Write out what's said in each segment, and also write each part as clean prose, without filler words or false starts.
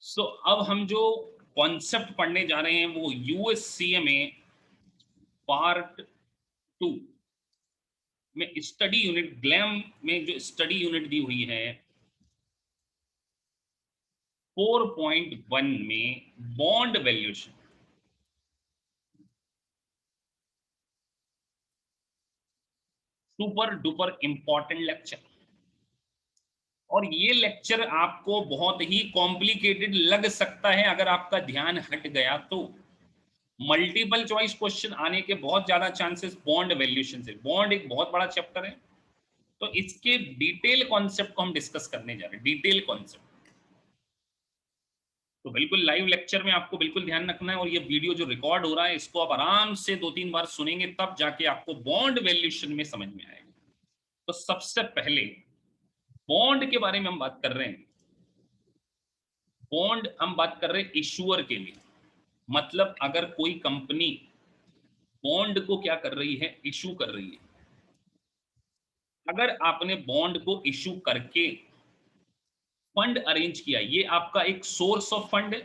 अब हम जो कॉन्सेप्ट पढ़ने जा रहे हैं वो यूएससीएमए पार्ट 2 में स्टडी यूनिट ग्लैम में जो स्टडी यूनिट दी हुई है 4.1 में bond valuation. Super duper important lecture. और ये लेक्चर आपको बहुत ही कॉम्प्लिकेटेड लग सकता है अगर आपका ध्यान हट गया तो। मल्टीपल चॉइस क्वेश्चन आने के बहुत ज्यादा चांसेस बॉन्ड वैल्यूएशन से। बॉन्ड एक बहुत बड़ा चैप्टर है, तो इसके डिटेल कॉन्सेप्ट को हम डिस्कस करने जा रहे हैं। डिटेल कॉन्सेप्ट तो बिल्कुल लाइव लेक्चर में आपको बिल्कुल ध्यान रखना है, और ये वीडियो जो रिकॉर्ड हो रहा है इसको आप आराम से 2-3 बार सुनेंगे, तब जाके आपको बॉन्ड वैल्यूएशन में समझ में आएगा। तो सबसे पहले बॉन्ड के बारे में हम बात कर रहे हैं। बॉन्ड हम बात कर रहे हैं इशूअर के लिए। मतलब अगर कोई कंपनी बॉन्ड को क्या कर रही है, इशू कर रही है। अगर आपने बॉन्ड को इशू करके फंड अरेंज किया, ये आपका एक सोर्स ऑफ फंड है।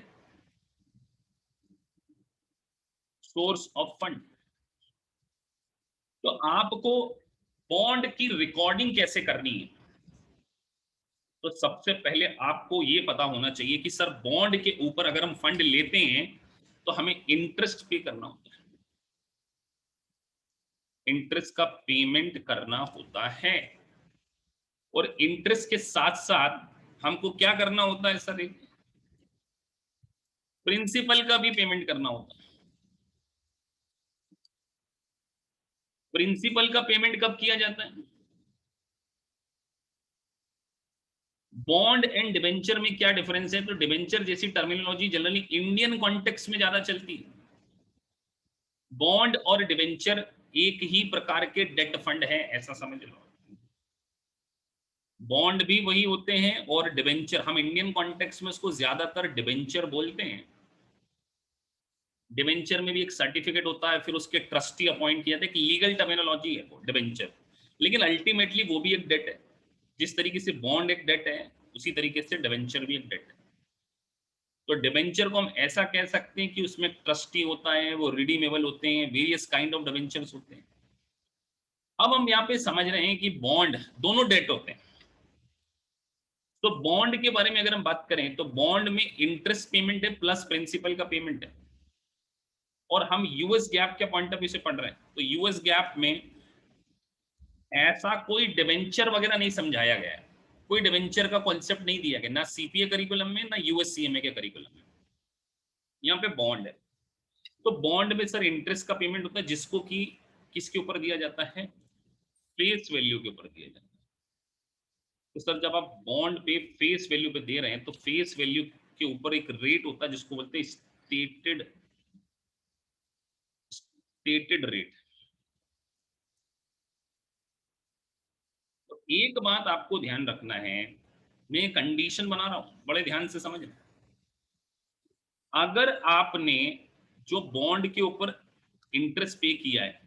Source of fund. तो आपको बॉन्ड की रिकॉर्डिंग कैसे करनी है? तो सबसे पहले आपको ये पता होना चाहिए कि सर बॉन्ड के ऊपर अगर हम फंड लेते हैं तो हमें इंटरेस्ट पे करना होता है। इंटरेस्ट का पेमेंट करना होता है, और इंटरेस्ट के साथ साथ हमको क्या करना होता है सर? एक प्रिंसिपल का भी पेमेंट करना होता है। प्रिंसिपल का पेमेंट कब किया जाता है? बॉन्ड एंड डिबेंचर में क्या डिफरेंस है? तो डिबेंचर जैसी टर्मिनोलॉजी जनरली इंडियन कॉन्टेक्स्ट में ज्यादा चलती है। बॉन्ड और डिबेंचर एक ही प्रकार के डेट फंड है, ऐसा समझ लो। बॉन्ड भी वही होते हैं, और डिबेंचर हम इंडियन कॉन्टेक्स्ट में उसको ज्यादातर डिबेंचर बोलते हैं। डिबेंचर में भी एक सर्टिफिकेट होता है, फिर उसके ट्रस्टी अपॉइंट किया था। एक लीगल टर्मिनोलॉजी है वो डिबेंचर, लेकिन अल्टीमेटली वो भी एक डेट है। जिस तरीके से बॉन्ड एक डेट है, उसी तरीके से डिबेंचर भी एक डेट है। तो डिबेंचर को हम ऐसा कह सकते हैं कि उसमें ट्रस्टी होता है, वो रिडीमेबल होते हैं, वेरियस काइंड ऑफ डिबेंचर्स होते हैं। अब हम यहाँ पे समझ रहे हैं कि बॉन्ड दोनों डेट होते हैं। तो बॉन्ड के बारे में अगर हम बात करें तो बॉन्ड में इंटरेस्ट पेमेंट है प्लस प्रिंसिपल का पेमेंट है। और हम यूएस गैप के पॉइंट ऑफ व्यू से पढ़ रहे हैं, तो यूएस गैप में ऐसा कोई डिबेंचर वगैरह नहीं समझाया गया है। कोई डिबेंचर का कॉन्सेप्ट नहीं दिया गया, ना सीपीए करिकुलम में ना यूएससीएमए के करिकुलम में। यहाँ पे बॉन्ड है। तो बॉन्ड में सर इंटरेस्ट का पेमेंट होता है, जिसको कि किसके ऊपर दिया जाता है? फेस वैल्यू के ऊपर दिया जाता है। तो सर जब आप बॉन्ड पे फेस वैल्यू पे दे रहे हैं, तो फेस वैल्यू के ऊपर एक रेट होता है जिसको बोलते हैं स्टेटेड रेट। तो एक बात आपको ध्यान रखना है, मैं कंडीशन बना रहा हूं, बड़े ध्यान से समझना। अगर आपने जो बॉन्ड के ऊपर इंटरेस्ट पे किया है,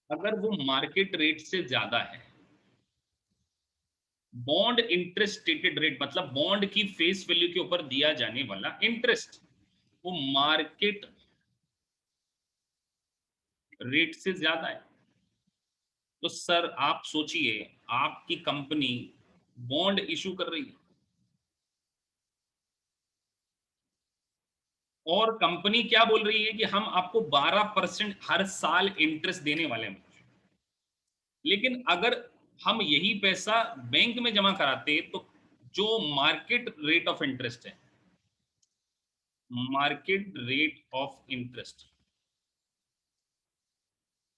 अगर वो मार्केट रेट से ज्यादा है, बॉन्ड इंटरेस्ट स्टेटेड रेट मतलब बॉन्ड की फेस वैल्यू के ऊपर दिया जाने वाला इंटरेस्ट वो मार्केट रेट से ज्यादा है, तो सर आप सोचिए, आपकी कंपनी बॉन्ड इशू कर रही है, और कंपनी क्या बोल रही है कि हम आपको 12% हर साल इंटरेस्ट देने वाले हैं। लेकिन अगर हम यही पैसा बैंक में जमा कराते तो जो मार्केट रेट ऑफ इंटरेस्ट है, मार्केट रेट ऑफ इंटरेस्ट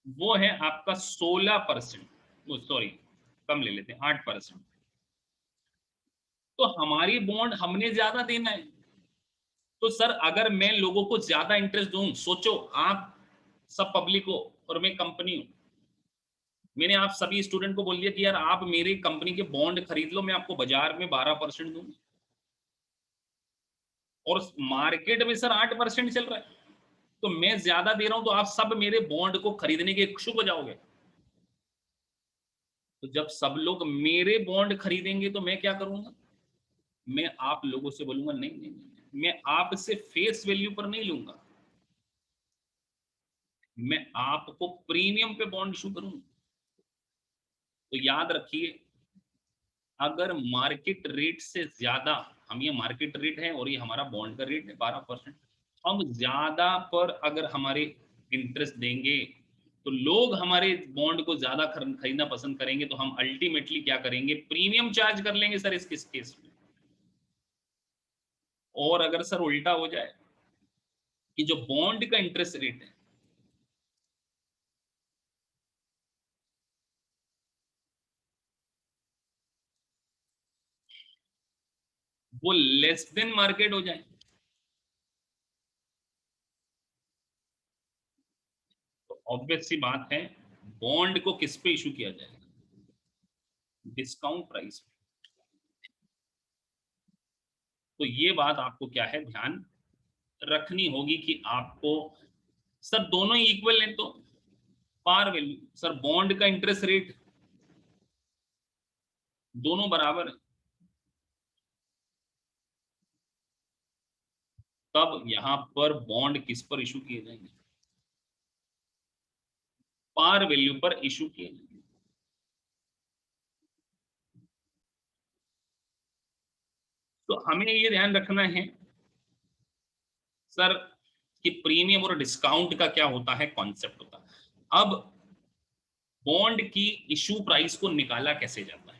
वो है आपका 16%। सॉरी, कम ले लेते हैं, 8%। तो हमारी बॉन्ड हमने ज्यादा देना है। तो सर अगर मैं लोगों को ज्यादा इंटरेस्ट दूं, सोचो आप सब पब्लिक हो और मैं कंपनी हूं, मैंने आप सभी स्टूडेंट को बोल दिया कि यार आप मेरी कंपनी के बॉन्ड खरीद लो, मैं आपको बाजार में 12% दूंगा, और मार्केट में सर 8% चल रहा है। तो मैं ज्यादा दे रहा हूं, तो आप सब मेरे बॉन्ड को खरीदने के इच्छुक हो जाओगे। तो जब सब लोग मेरे बॉन्ड खरीदेंगे तो मैं क्या करूंगा, मैं आप लोगों से बोलूंगा नहीं नहीं नहीं, मैं आपसे फेस वैल्यू पर नहीं लूंगा, मैं आपको प्रीमियम पे बॉन्ड इशू करूंगा। तो याद रखिए, अगर मार्केट रेट से ज्यादा, हम ये मार्केट रेट है और ये हमारा बॉन्ड का रेट है 12%, हम ज्यादा पर अगर हमारे इंटरेस्ट देंगे तो लोग हमारे बॉन्ड को ज्यादा खरीदना पसंद करेंगे, तो हम अल्टीमेटली क्या करेंगे, प्रीमियम चार्ज कर लेंगे सर इस केस में। और अगर सर उल्टा हो जाए कि जो बॉन्ड का इंटरेस्ट रेट है वो लेस देन मार्केट हो जाए, तो ऑब्वियस सी बात है, बॉन्ड को किस पे इशू किया जाएगा, डिस्काउंट प्राइस पे। तो ये बात आपको क्या है ध्यान रखनी होगी कि आपको, सर दोनों ही इक्वल है तो पार वैल्यू, सर बॉन्ड का इंटरेस्ट रेट दोनों बराबर है, तब यहां पर बॉन्ड किस पर इशू किए जाएंगे, पार वैल्यू पर इशू किए जाएंगे। तो हमें ये ध्यान रखना है सर कि प्रीमियम और डिस्काउंट का क्या होता है, कॉन्सेप्ट होता है। अब बॉन्ड की इशू प्राइस को निकाला कैसे जाता है,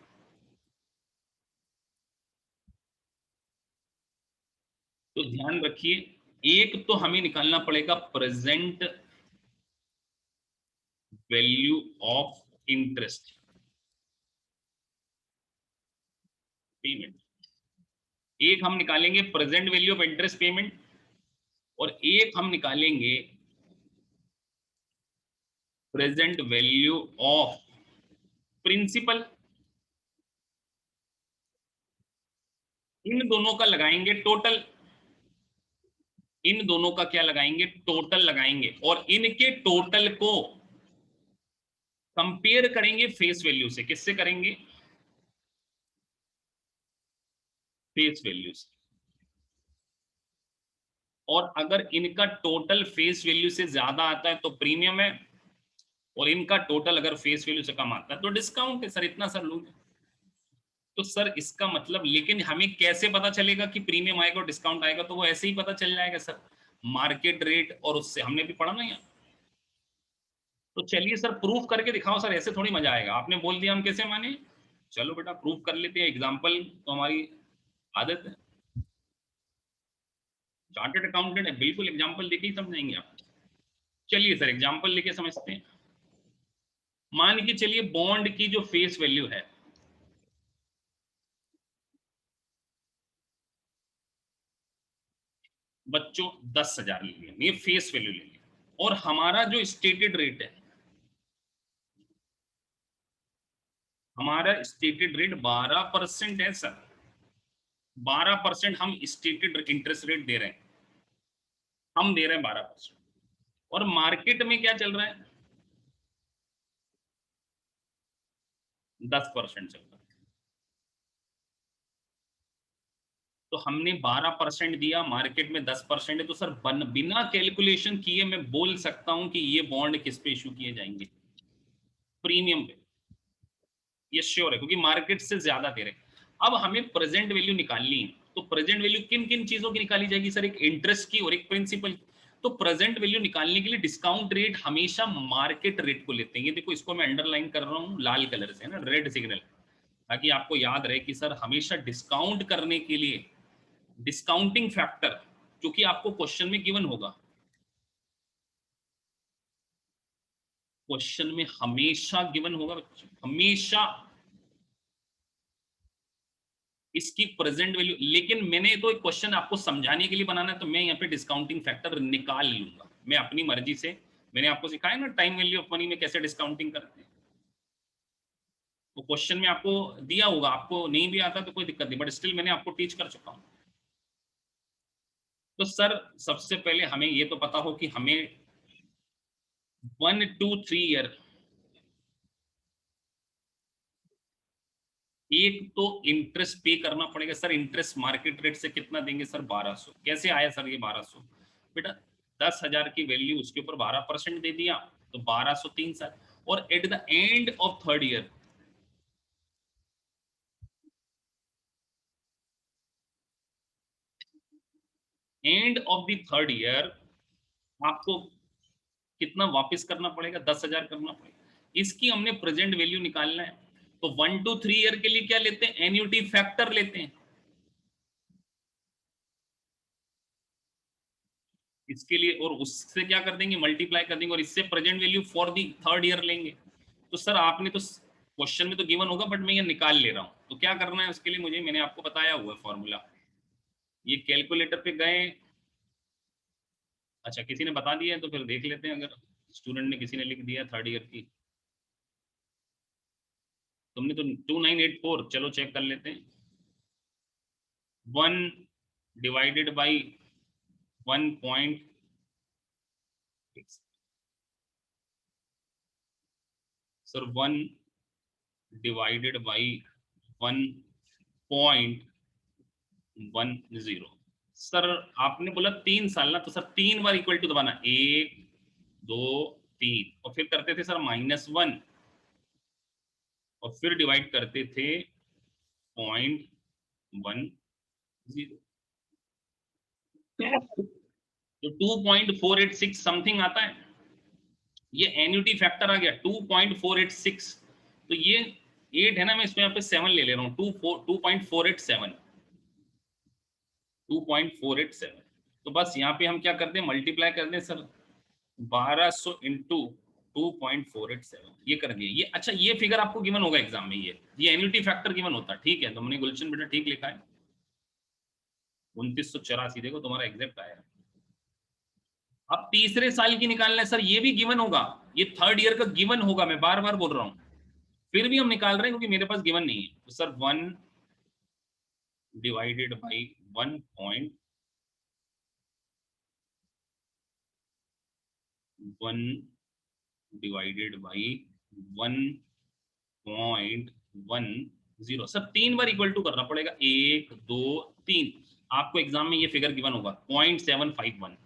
तो ध्यान रखिए, एक तो हमें निकालना पड़ेगा present value of interest payment, एक हम निकालेंगे present value of interest payment, और एक हम निकालेंगे प्रेजेंट वैल्यू ऑफ प्रिंसिपल। इन दोनों का लगाएंगे टोटल, इन दोनों का क्या लगाएंगे, टोटल लगाएंगे, और इनके टोटल को कंपेयर करेंगे फेस वैल्यू से, किससे करेंगे, फेस वैल्यू से। और अगर इनका टोटल फेस वैल्यू से ज्यादा आता है तो प्रीमियम है, और इनका टोटल अगर फेस वैल्यू से कम आता है तो डिस्काउंट है सर, इतना सर लोग। तो सर इसका मतलब, लेकिन हमें कैसे पता चलेगा कि प्रीमियम आएगा और डिस्काउंट आएगा, तो वो ऐसे ही पता चल जाएगा सर, मार्केट रेट और उससे, हमने भी पढ़ा ना यहाँ। तो चलिए सर प्रूफ करके दिखाओ सर, ऐसे थोड़ी मजा आएगा, आपने बोल दिया हम कैसे माने, चलो बेटा प्रूफ कर लेते हैं, एग्जाम्पल तो हमारी आदत है, चार्टर्ड अकाउंटेंट है, बिल्कुल एग्जाम्पल लेके ही समझाएंगे आप। चलिए सर एग्जाम्पल लेके समझते हैं। मान के चलिए बॉन्ड की जो फेस वैल्यू है, बच्चों 10,000 ले लिया, ये फेस वैल्यू ले लिया, और हमारा जो स्टेटेड रेट है, हमारा स्टेटेड रेट 12% है सर, 12% हम स्टेटेड इंटरेस्ट रेट दे रहे हैं, हम दे रहे हैं 12%, और मार्केट में क्या चल रहा है, 10% चल रहा है। तो हमने 12% दिया, मार्केट में 10% है, तो सर बिना कैलकुलेशन किए मैं बोल सकता हूं कि ये बॉन्ड किस पे इशू किए जाएंगे, प्रीमियम पे, ये श्योर है क्योंकि मार्केट से ज्यादा दे रहे हैं। अब हमें प्रेजेंट वैल्यू निकालनी है, तो प्रेजेंट वैल्यू किन किन चीजों की निकाली जाएगी सर, एक इंटरेस्ट की और एक प्रिंसिपल। तो प्रेजेंट वैल्यू निकालने के लिए डिस्काउंट रेट हमेशा मार्केट रेट को लेते हैं, ये देखो इसको मैं अंडरलाइन कर रहा हूँ लाल कलर से, है ना, रेड सिग्नल, ताकि आपको याद रहे कि सर हमेशा डिस्काउंट करने के लिए डिस्काउंटिंग फैक्टर, क्योंकि आपको क्वेश्चन में गिवन होगा, क्वेश्चन में हमेशा गिवन होगा बच्चों, हमेशा इसकी प्रेजेंट वैल्यू, लेकिन मैंने तो एक क्वेश्चन आपको समझाने के लिए बनाना है, तो मैं यहाँ पे डिस्काउंटिंग फैक्टर निकाल लूंगा मैं अपनी मर्जी से। मैंने आपको सिखाया ना टाइम वैल्यू ऑफ मनी में कैसे डिस्काउंटिंग करते हैं, तो क्वेश्चन में आपको दिया होगा, आपको नहीं भी आता तो कोई दिक्कत नहीं, बट स्टिल मैंने आपको टीच कर चुका हूँ। तो सर सबसे पहले हमें ये तो पता हो कि हमें 1 to 3 ईयर एक तो इंटरेस्ट पे करना पड़ेगा सर, इंटरेस्ट मार्केट रेट से कितना देंगे सर 1200। कैसे आया सर ये 1200? बेटा 10,000 की वैल्यू उसके ऊपर 12% दे दिया तो 1200 3 साल। और at the end of third year, end of the third year आपको कितना वापस करना पड़ेगा? 10,000 करना पड़ेगा। इसकी हमने प्रेजेंट वैल्यू निकालना है, तो 1 to 3 ईयर के लिए क्या लेते हैं? एन्युटी फैक्टर लेते हैं। इसके लिए और उससे क्या कर देंगे? मल्टीप्लाई कर देंगे, और इससे present value for the third year लेंगे। तो सर आपने तो क्वेश्चन में तो गिवन होगा, बट मैं ये निकाल ले रहा हूँ। तो क्या करना है उसके लिए मुझे, मैंने आपको बताया हुआ है फॉर्मूला। ये कैलकुलेटर पे गए, अच्छा किसी ने बता दिया है तो फिर देख लेते हैं, अगर स्टूडेंट ने किसी ने लिख दिया थर्ड ईयर की। तुमने तो 2984, चलो चेक कर लेते हैं। 1 divided by 1.6, sir 1 divided by 1.10। Sir आपने बोला 3 साल ना, तो सर 3 बार इक्वल टू दबाना, 1 2 3, और फिर करते थे सर -1, और फिर डिवाइड करते थे 0.10, तो 2.486 समथिंग आता है। ये एन्युटी फैक्टर आ गया 2.486। तो ये 8 है ना, मैं इसमें यहाँ पे 7 ले ले रहा हूँ, 2.487, 2.487। तो बस यहाँ पे हम क्या करते हैं, मल्टीप्लाई कर दें सर 1200 इंटू 2.487, ये कर दिए ये। अच्छा ये फिगर आपको गिवन होगा एग्जाम में, ये एन्युटी फैक्टर गिवन होता है, ठीक है। तो हमने गुलशन बेटा ठीक लिखा है, 2984 देखो तुम्हारा एग्जैक्ट आया। अब तीसरे साल की निकालना है सर, ये भी गिवन होगा, ये थर्ड ईयर का गिवन होगा, मैं बार बार बोल रहा हूं, फिर भी हम निकाल रहे हैं क्योंकि मेरे पास गिवन नहीं है। तो sir 1 divided by 1 divided by 1.10। Sir 3 बार इक्वल टू करना पड़ेगा, 1 2 3। आपको एग्जाम में ये फिगर गिवन होगा 0.751,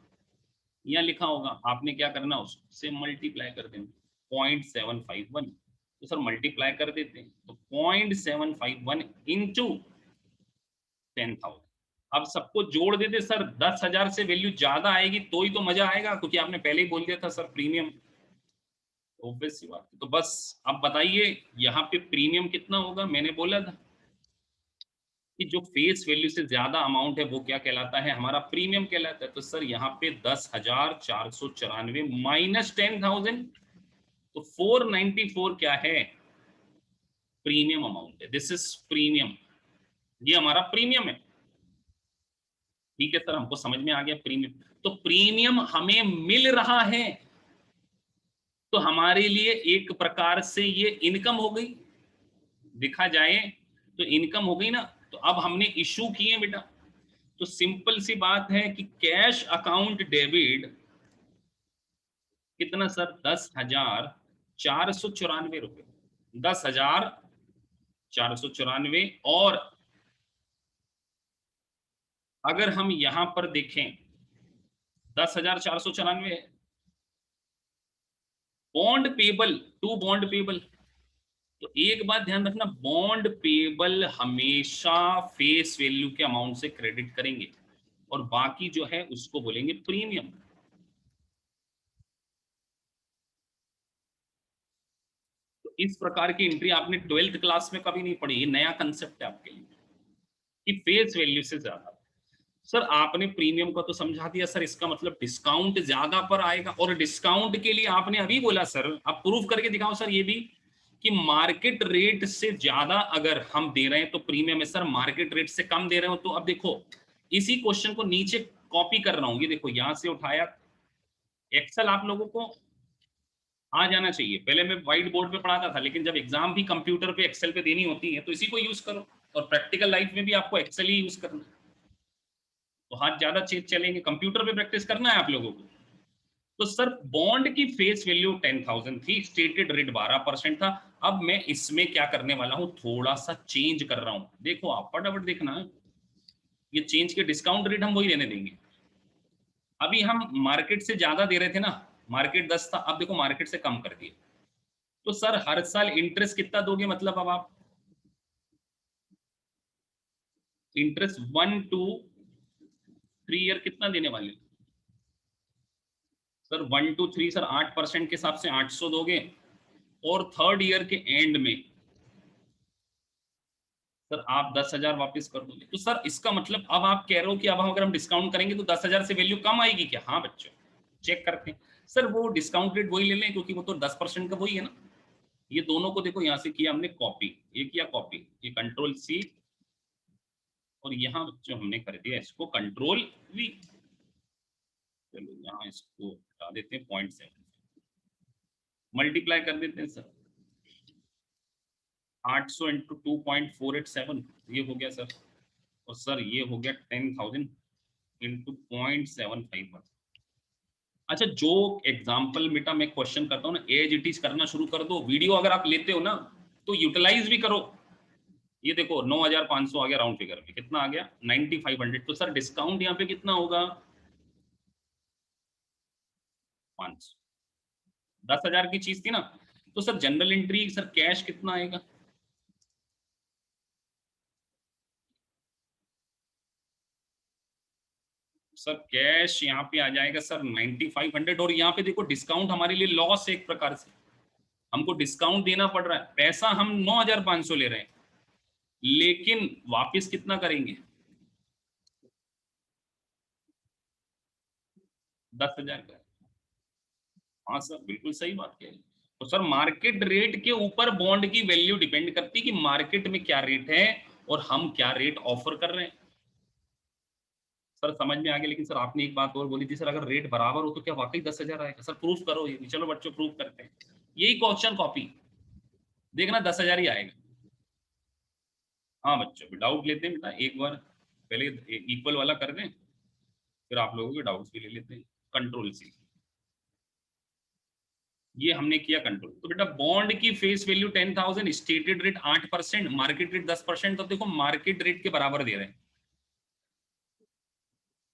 यहाँ लिखा होगा, आपने क्या करना उससे मल्टीप्लाई कर देना 0.751। तो सर मल्टीप्लाई कर देते हैं, तो 0.751 इंटू 10,000। अब सबको जोड़ देते सर, 10,000 से वैल्यू ज्यादा आएगी तो ही तो मजा आएगा, क्योंकि आपने पहले ही बोल दिया था सर प्रीमियम, ऑब्वियस सी बात है। तो बस अब बताइए यहाँ पे प्रीमियम कितना होगा? मैंने बोला था कि जो फेस वैल्यू से ज्यादा अमाउंट है वो क्या कहलाता है? हमारा प्रीमियम कहलाता है। तो सर यहाँ पे 10,494 माइनस 10,000, तो 494 क्या है? प्रीमियम अमाउंट है। दिस इज प्रीमियम, ये हमारा प्रीमियम है। ठीक है सर, हमको समझ में आ गया प्रीमियम। तो प्रीमियम हमें मिल रहा है, तो हमारे लिए एक प्रकार से ये इनकम हो गई, देखा जाए तो इनकम हो गई ना। तो अब हमने इशू किए बेटा, तो सिंपल सी बात है कि कैश अकाउंट डेबिट कितना सर? 10,494 रुपए, 10,494। और अगर हम यहां पर देखें 10,494 bond payable to bond payable, तो एक बात ध्यान रखना, बॉन्ड पेबल हमेशा फेस वैल्यू के अमाउंट से क्रेडिट करेंगे, और बाकी जो है उसको बोलेंगे प्रीमियम। तो इस प्रकार की एंट्री आपने 12th क्लास में कभी नहीं पढ़ी, ये नया कंसेप्ट है आपके लिए कि फेस वैल्यू से ज्यादा। सर आपने प्रीमियम का तो समझा दिया सर, इसका मतलब डिस्काउंट ज्यादा पर आएगा, और डिस्काउंट के लिए आपने अभी बोला सर, आप प्रूफ करके दिखाओ सर ये भी, कि मार्केट रेट से ज्यादा अगर हम दे रहे हैं तो प्रीमियम है। सर मार्केट रेट से कम दे रहे हो तो अब देखो, इसी क्वेश्चन को नीचे कॉपी कर रहा हूँ, ये देखो यहां से उठाया। एक्सेल आप लोगों को आ जाना चाहिए, पहले मैं व्हाइट बोर्ड पे पढ़ाता था, लेकिन जब एग्जाम भी कंप्यूटर पे एक्सेल पे देनी होती है तो इसी को यूज करो, और प्रैक्टिकल लाइफ में भी आपको एक्सेल ही यूज करना है। तो हाथ ज्यादा चेंज चलेंगे, कंप्यूटर पे प्रैक्टिस करना है आप लोगों को। तो सर बॉन्ड की फेस वैल्यू 10,000 थी, स्टेटेड रेट 12% था। अब मैं इसमें क्या करने वाला हूं, थोड़ा सा चेंज कर रहा हूं। देखो आप फटाफट देखना, ये चेंज के डिस्काउंट रेट हम वही रहने देंगे। अभी हम मार्केट से ज्यादा दे रहे थे ना, मार्केट 10 था, अब देखो मार्केट से कम कर दिए। तो सर हर साल इंटरेस्ट कितना दोगे, मतलब अब आप इंटरेस्ट 1 to 3 ईयर कितना देने वाले हो? सर 1 to 3 सर 8% के हिसाब से 800 दोगे, और थर्ड ईयर के एंड में सर आप 10,000 वापस कर दोगे। तो सर इसका मतलब अब आप कह रहे हो कि अब हम अगर हम डिस्काउंट करेंगे तो 10,000 से वैल्यू कम आएगी क्या? हाँ बच्चों, चेक करते हैं। सर वो डिस्काउंट रेट वही ले लें, क्योंकि वो तो 10% का वही है ना। ये दोनों को देखो, यहाँ से किया हमने कॉपी, ये किया कॉपी, ये कंट्रोल सी, और यहाँ बच्चों हमने कर दिया इसको कंट्रोल वी। चलो यहाँ इसको हटा देते हैं, 0.7 मल्टीप्लाई कर देते हैं सर, 800 इंटू 2.487, ये हो गया सर। और सर ये हो गया 10,000 इंटू 0.75। अच्छा, जो एग्जाम्पल बेटा मैं क्वेश्चन करता हूँ ना, एज इट इज करना शुरू कर दो। वीडियो अगर आप लेते हो ना तो यूटिलाइज भी करो। ये देखो 9,500 आ गया, राउंड फिगर में कितना आ गया, 9,500। तो सर डिस्काउंट यहाँ पे कितना होगा, 500। 10,000 की चीज थी ना। तो sir general entry sir cash कितना आएगा, सर कैश यहाँ पे आ जाएगा सर 9,500। और यहाँ पे देखो डिस्काउंट हमारे लिए लॉस है एक प्रकार से, हमको डिस्काउंट देना पड़ रहा है। पैसा हम 9,500 ले रहे हैं, लेकिन वापस कितना करेंगे, 10,000 का। हाँ सर बिल्कुल सही बात कह रहे हैं। तो सर मार्केट रेट के ऊपर बॉन्ड की वैल्यू डिपेंड करती है कि मार्केट में क्या रेट है और हम क्या रेट ऑफर कर रहे हैं। सर समझ में आ गया, लेकिन सर आपने एक बात और बोली थी सर, अगर रेट बराबर हो तो क्या वाकई 10,000 आएगा? सर प्रूफ करो ये, चलो बच्चों प्रूफ करते हैं। यही क्वेश्चन कॉपी देखना, 10,000 ही आएगा। हाँ बच्चों डाउट लेते हैं बेटा, एक बार पहले इक्वल वाला कर दें, फिर आप लोगों के डाउट्स भी ले लेते हैं। कंट्रोल सी, ये हमने किया कंट्रोल। तो बेटा बॉन्ड की face value 10,000, stated rate 8%, market rate 10%। तो देखो मार्केट रेट के बराबर दे रहे हैं।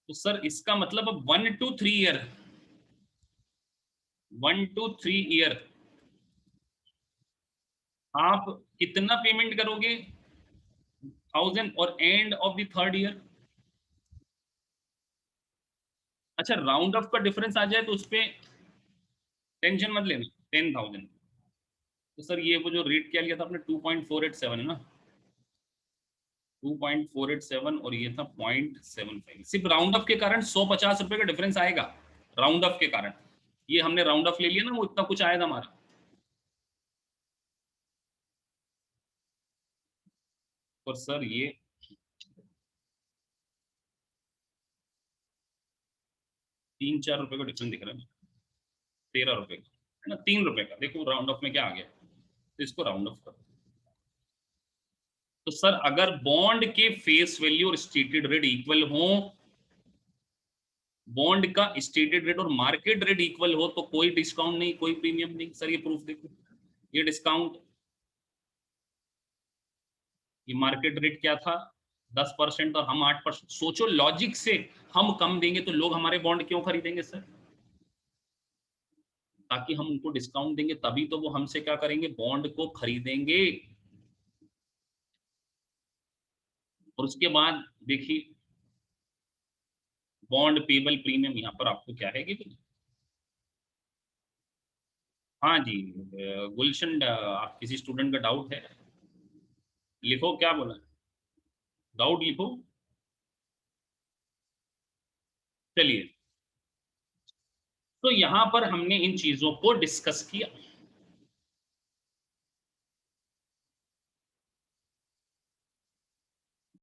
तो सर इसका मतलब अब 1 to 3 ईयर, 1 to 3 ईयर आप कितना पेमेंट करोगे, 1,000, और end of the third year. अच्छा राउंड ऑफ का डिफरेंस आ जाए तो उस पर टेंशन मत लेना, 10,000। तो सर ये वो जो रेट क्या लिया था आपने, 2.487 है ना, 2.487, और ये था 0.75। सिर्फ राउंड ऑफ के कारण 150 रुपए का डिफरेंस आएगा, राउंड ऑफ के कारण। ये हमने राउंड ऑफ ले लिया ना, वो इतना कुछ आएगा हमारा। और सर ये 3-4 रुपए का डिफरेंस दिख रहा है, 13 रुपए का है ना, 3 रुपए का। देखो राउंड ऑफ में क्या आ गया, तो इसको राउंड ऑफ करो। तो सर अगर बॉन्ड के फेस वैल्यू और स्टेटेड रेट इक्वल हो, बॉन्ड का स्टेटेड रेट और मार्केट रेट इक्वल हो, तो कोई डिस्काउंट नहीं, कोई प्रीमियम नहीं। सर ये प्रूफ देखो, ये डिस्काउंट, ये मार्केट रेट क्या था, 10%, और हम 8%। सोचो लॉजिक से, हम कम देंगे तो लोग हमारे बॉन्ड क्यों खरीदेंगे सर, ताकि हम उनको डिस्काउंट देंगे, तभी तो वो हमसे क्या करेंगे, बॉन्ड को खरीदेंगे। और उसके बाद देखिए बॉन्ड पेबल प्रीमियम, यहाँ पर आपको क्या है कि, हाँ जी गुलशन, आप किसी स्टूडेंट का डाउट है, लिखो क्या बोला, डाउट लिखो। चलिए, तो यहाँ पर हमने इन चीजों को डिस्कस किया।